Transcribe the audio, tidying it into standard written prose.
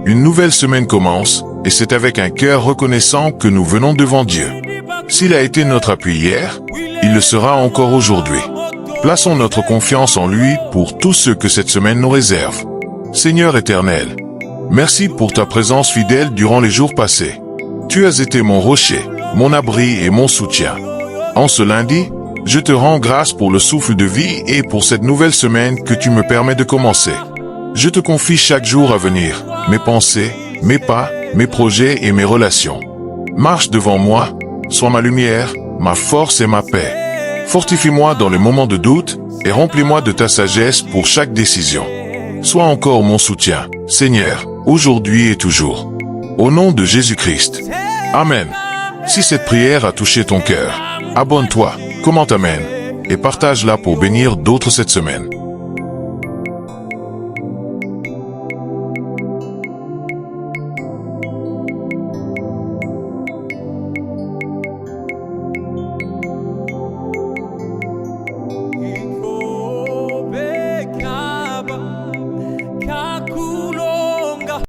Une nouvelle semaine commence, et c'est avec un cœur reconnaissant que nous venons devant Dieu. S'il a été notre appui hier, il le sera encore aujourd'hui. Plaçons notre confiance en lui pour tout ce que cette semaine nous réserve. Seigneur éternel, merci pour ta présence fidèle durant les jours passés. Tu as été mon rocher, mon abri et mon soutien. En ce lundi, je te rends grâce pour le souffle de vie et pour cette nouvelle semaine que tu me permets de commencer. Je te confie chaque jour à venir, mes pensées, mes pas, mes projets et mes relations. Marche devant moi, sois ma lumière, ma force et ma paix. Fortifie-moi dans les moments de doute et remplis-moi de ta sagesse pour chaque décision. Sois encore mon soutien, Seigneur, aujourd'hui et toujours. Au nom de Jésus-Christ. Amen. Si cette prière a touché ton cœur, abonne-toi, commente Amen et partage-la pour bénir d'autres cette semaine.